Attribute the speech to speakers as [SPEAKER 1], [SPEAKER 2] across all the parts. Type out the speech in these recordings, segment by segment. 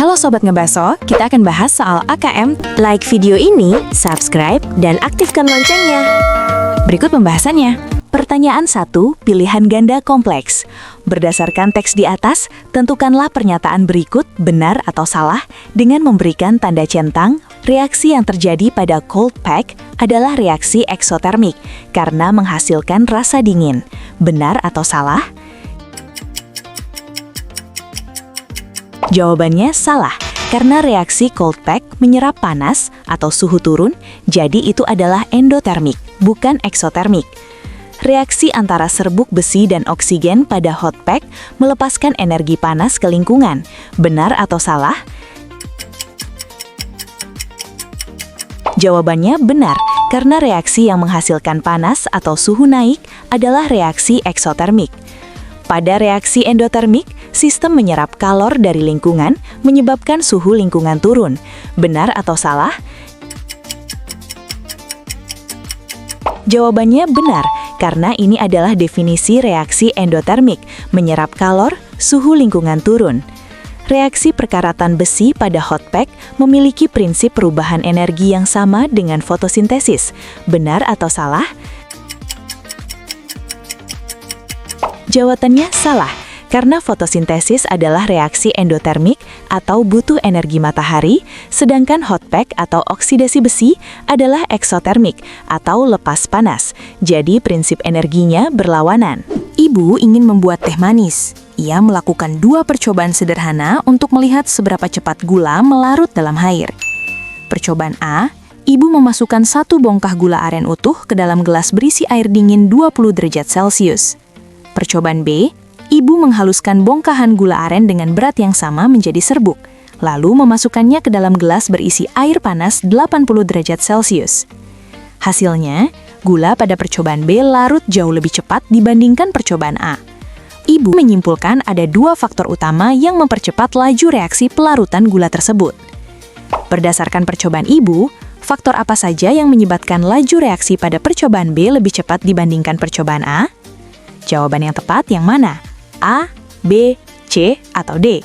[SPEAKER 1] Halo Sobat Ngebaso, kita akan bahas soal AKM.
[SPEAKER 2] Like video ini, subscribe, dan aktifkan loncengnya.
[SPEAKER 1] Berikut pembahasannya.
[SPEAKER 2] Pertanyaan 1, pilihan ganda kompleks. Berdasarkan teks di atas, tentukanlah pernyataan berikut benar atau salah dengan memberikan tanda centang. Reaksi yang terjadi pada cold pack adalah reaksi eksotermik karena menghasilkan rasa dingin. Benar atau salah? Jawabannya salah, karena reaksi cold pack menyerap panas atau suhu turun, jadi itu adalah endotermik, bukan eksotermik. Reaksi antara serbuk besi dan oksigen pada hot pack melepaskan energi panas ke lingkungan. Benar atau salah? Jawabannya benar, karena reaksi yang menghasilkan panas atau suhu naik adalah reaksi eksotermik. Pada reaksi endotermik, sistem menyerap kalor dari lingkungan, menyebabkan suhu lingkungan turun. Benar atau salah? Jawabannya benar, karena ini adalah definisi reaksi endotermik, menyerap kalor, suhu lingkungan turun. Reaksi perkaratan besi pada hot pack memiliki prinsip perubahan energi yang sama dengan fotosintesis. Benar atau salah? Jawabannya salah, karena fotosintesis adalah reaksi endotermik atau butuh energi matahari, sedangkan hot pack atau oksidasi besi adalah eksotermik atau lepas panas. Jadi prinsip energinya berlawanan.
[SPEAKER 1] Ibu ingin membuat teh manis. Ia melakukan 2 percobaan sederhana untuk melihat seberapa cepat gula melarut dalam air. Percobaan A, ibu memasukkan 1 bongkah gula aren utuh ke dalam gelas berisi air dingin 20 derajat Celcius. Percobaan B, ibu menghaluskan bongkahan gula aren dengan berat yang sama menjadi serbuk, lalu memasukkannya ke dalam gelas berisi air panas 80 derajat Celcius. Hasilnya, gula pada percobaan B larut jauh lebih cepat dibandingkan percobaan A. Ibu menyimpulkan ada 2 faktor utama yang mempercepat laju reaksi pelarutan gula tersebut. Berdasarkan percobaan ibu, faktor apa saja yang menyebabkan laju reaksi pada percobaan B lebih cepat dibandingkan percobaan A? Jawaban yang tepat yang mana? A, B, C, atau D?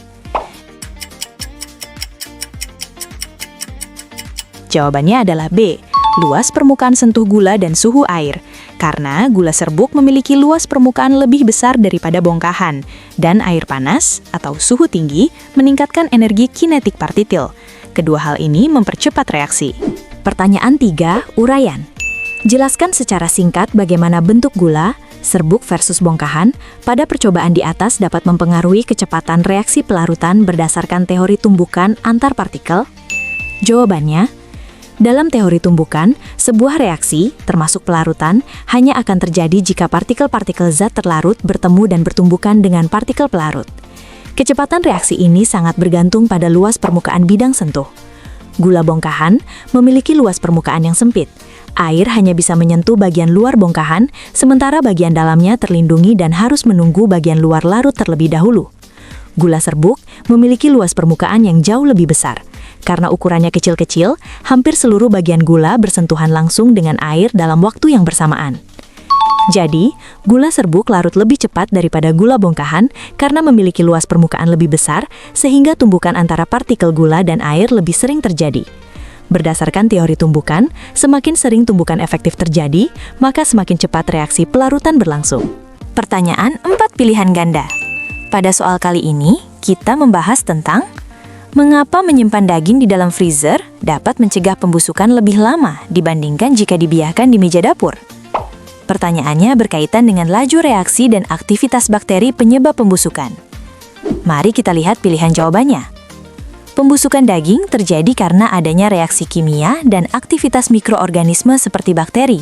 [SPEAKER 1] Jawabannya adalah B, luas permukaan sentuh gula dan suhu air. Karena gula serbuk memiliki luas permukaan lebih besar daripada bongkahan, dan air panas atau suhu tinggi meningkatkan energi kinetik partikel. Kedua hal ini mempercepat reaksi. Pertanyaan 3, uraian. Jelaskan secara singkat bagaimana bentuk gula, serbuk versus bongkahan pada percobaan di atas dapat mempengaruhi kecepatan reaksi pelarutan berdasarkan teori tumbukan antar partikel. Jawabannya, dalam teori tumbukan, sebuah reaksi, termasuk pelarutan, hanya akan terjadi jika partikel-partikel zat terlarut bertemu dan bertumbukan dengan partikel pelarut. Kecepatan reaksi ini sangat bergantung pada luas permukaan bidang sentuh. Gula bongkahan memiliki luas permukaan yang sempit. Air hanya bisa menyentuh bagian luar bongkahan, sementara bagian dalamnya terlindungi dan harus menunggu bagian luar larut terlebih dahulu. Gula serbuk memiliki luas permukaan yang jauh lebih besar. Karena ukurannya kecil-kecil, hampir seluruh bagian gula bersentuhan langsung dengan air dalam waktu yang bersamaan. Jadi, gula serbuk larut lebih cepat daripada gula bongkahan karena memiliki luas permukaan lebih besar, sehingga tumbukan antara partikel gula dan air lebih sering terjadi. Berdasarkan teori tumbukan, semakin sering tumbukan efektif terjadi, maka semakin cepat reaksi pelarutan berlangsung. Pertanyaan 4 pilihan ganda. Pada soal kali ini, kita membahas tentang mengapa menyimpan daging di dalam freezer dapat mencegah pembusukan lebih lama dibandingkan jika dibiarkan di meja dapur. Pertanyaannya berkaitan dengan laju reaksi dan aktivitas bakteri penyebab pembusukan. Mari kita lihat pilihan jawabannya. Pembusukan daging terjadi karena adanya reaksi kimia dan aktivitas mikroorganisme seperti bakteri.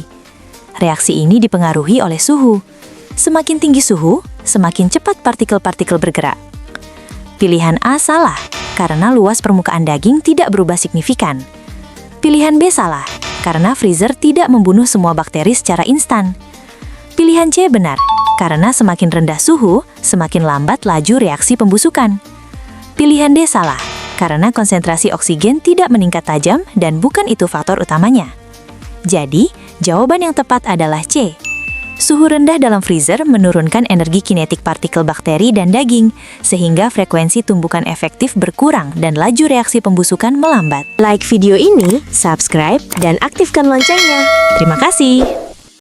[SPEAKER 1] Reaksi ini dipengaruhi oleh suhu. Semakin tinggi suhu, semakin cepat partikel-partikel bergerak. Pilihan A salah, karena luas permukaan daging tidak berubah signifikan. Pilihan B salah, karena freezer tidak membunuh semua bakteri secara instan. Pilihan C benar, karena semakin rendah suhu, semakin lambat laju reaksi pembusukan. Pilihan D salah, karena konsentrasi oksigen tidak meningkat tajam dan bukan itu faktor utamanya. Jadi, jawaban yang tepat adalah C. Suhu rendah dalam freezer menurunkan energi kinetik partikel bakteri dan daging, sehingga frekuensi tumbukan efektif berkurang dan laju reaksi pembusukan melambat.
[SPEAKER 2] Like video ini, subscribe, dan aktifkan loncengnya.
[SPEAKER 1] Terima kasih.